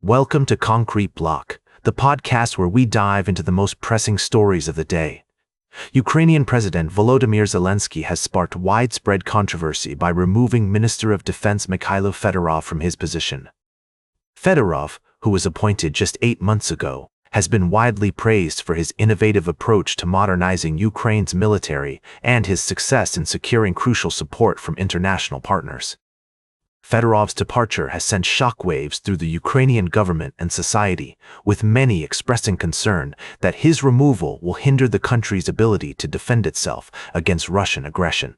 Welcome to Concrete Block, the podcast where we dive into the most pressing stories of the day. Ukrainian President Volodymyr Zelensky has sparked widespread controversy by removing Minister of Defense Mykhailo Fedorov from his position. Fedorov, who was appointed just 8 months ago, has been widely praised for his innovative approach to modernizing Ukraine's military and his success in securing crucial support from international partners. Fedorov's departure has sent shockwaves through the Ukrainian government and society, with many expressing concern that his removal will hinder the country's ability to defend itself against Russian aggression.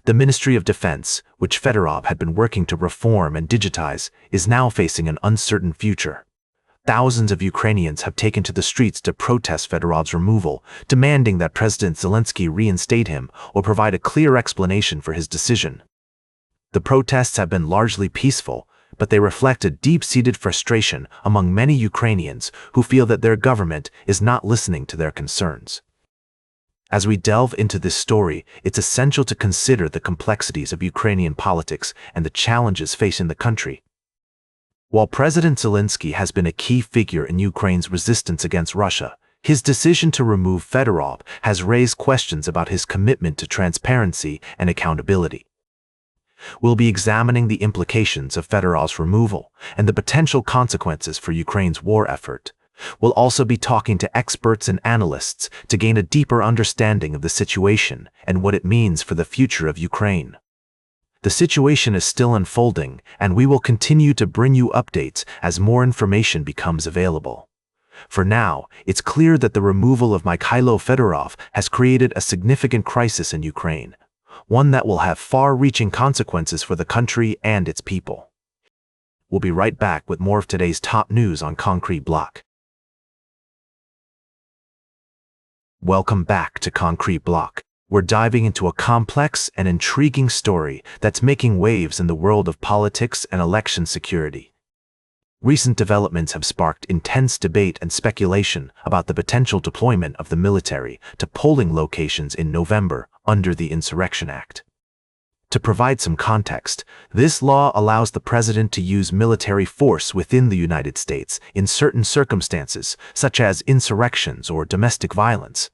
The Ministry of Defense, which Fedorov had been working to reform and digitize, is now facing an uncertain future. Thousands of Ukrainians have taken to the streets to protest Fedorov's removal, demanding that President Zelensky reinstate him or provide a clear explanation for his decision. The protests have been largely peaceful, but they reflect a deep-seated frustration among many Ukrainians who feel that their government is not listening to their concerns. As we delve into this story, it's essential to consider the complexities of Ukrainian politics and the challenges facing the country. While President Zelensky has been a key figure in Ukraine's resistance against Russia, his decision to remove Fedorov has raised questions about his commitment to transparency and accountability. We'll be examining the implications of Fedorov's removal and the potential consequences for Ukraine's war effort. We'll also be talking to experts and analysts to gain a deeper understanding of the situation and what it means for the future of Ukraine. The situation is still unfolding, and we will continue to bring you updates as more information becomes available. For now, it's clear that the removal of Mykhailo Fedorov has created a significant crisis in Ukraine, one that will have far-reaching consequences for the country and its people. We'll be right back with more of today's top news on Concrete Block. Welcome back to Concrete Block. We're diving into a complex and intriguing story that's making waves in the world of politics and election security. Recent developments have sparked intense debate and speculation about the potential deployment of the military to polling locations in November under the Insurrection Act. To provide some context, this law allows the president to use military force within the United States in certain circumstances, such as insurrections or domestic violence.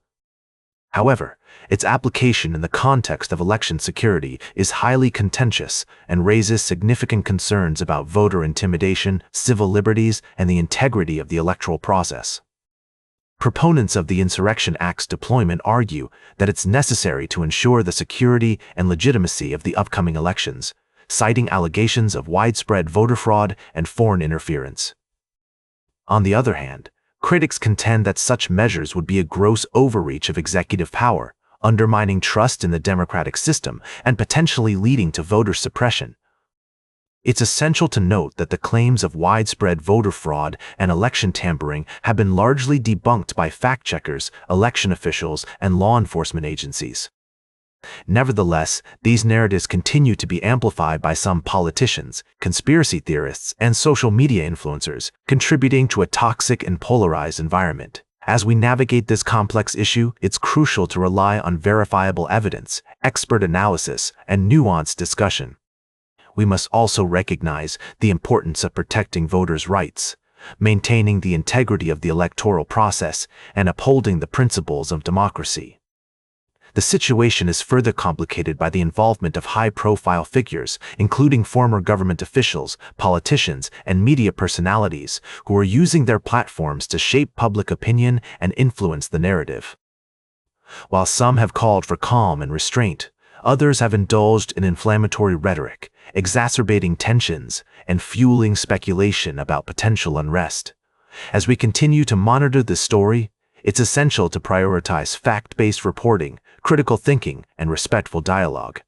However, its application in the context of election security is highly contentious and raises significant concerns about voter intimidation, civil liberties, and the integrity of the electoral process. Proponents of the Insurrection Act's deployment argue that it's necessary to ensure the security and legitimacy of the upcoming elections, citing allegations of widespread voter fraud and foreign interference. On the other hand, critics contend that such measures would be a gross overreach of executive power, undermining trust in the democratic system and potentially leading to voter suppression. It's essential to note that the claims of widespread voter fraud and election tampering have been largely debunked by fact-checkers, election officials, and law enforcement agencies. Nevertheless, these narratives continue to be amplified by some politicians, conspiracy theorists, and social media influencers, contributing to a toxic and polarized environment. As we navigate this complex issue, it's crucial to rely on verifiable evidence, expert analysis, and nuanced discussion. We must also recognize the importance of protecting voters' rights, maintaining the integrity of the electoral process, and upholding the principles of democracy. The situation is further complicated by the involvement of high-profile figures, including former government officials, politicians, and media personalities, who are using their platforms to shape public opinion and influence the narrative. While some have called for calm and restraint, others have indulged in inflammatory rhetoric, exacerbating tensions and fueling speculation about potential unrest. As we continue to monitor this story, it's essential to prioritize fact-based reporting, critical thinking, and respectful dialogue.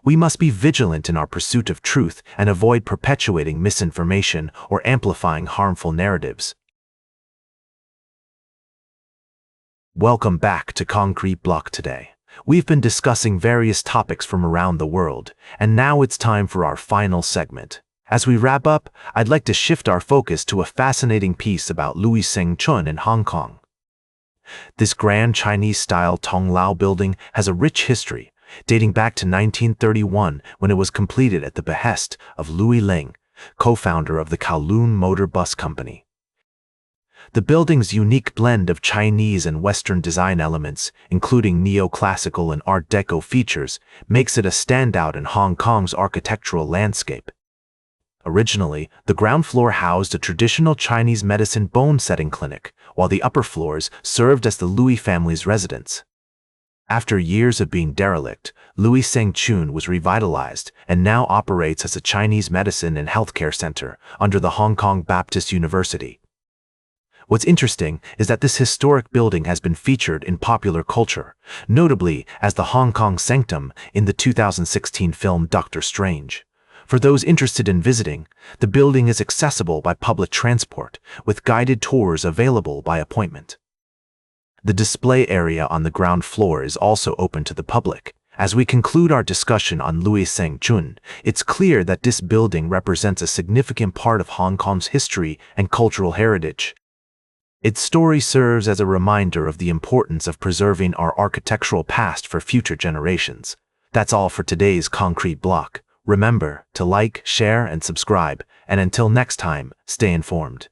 We must be vigilant in our pursuit of truth and avoid perpetuating misinformation or amplifying harmful narratives. Welcome back to Concrete Block today. We've been discussing various topics from around the world, and now it's time for our final segment. As we wrap up, I'd like to shift our focus to a fascinating piece about Lui Seng Chun in Hong Kong. This grand Chinese-style Tong Lao building has a rich history, dating back to 1931 when it was completed at the behest of Lui Ling, co-founder of the Kowloon Motor Bus Company. The building's unique blend of Chinese and Western design elements, including neoclassical and Art Deco features, makes it a standout in Hong Kong's architectural landscape. Originally, the ground floor housed a traditional Chinese medicine bone-setting clinic, while the upper floors served as the Lui family's residence. After years of being derelict, Lui Seng Chun was revitalized and now operates as a Chinese medicine and healthcare center under the Hong Kong Baptist University. What's interesting is that this historic building has been featured in popular culture, notably as the Hong Kong sanctum in the 2016 film Doctor Strange. For those interested in visiting, the building is accessible by public transport, with guided tours available by appointment. The display area on the ground floor is also open to the public. As we conclude our discussion on Lui Seng Chun, it's clear that this building represents a significant part of Hong Kong's history and cultural heritage. Its story serves as a reminder of the importance of preserving our architectural past for future generations. That's all for today's Concrete Block. Remember to like, share, and subscribe, and until next time, stay informed.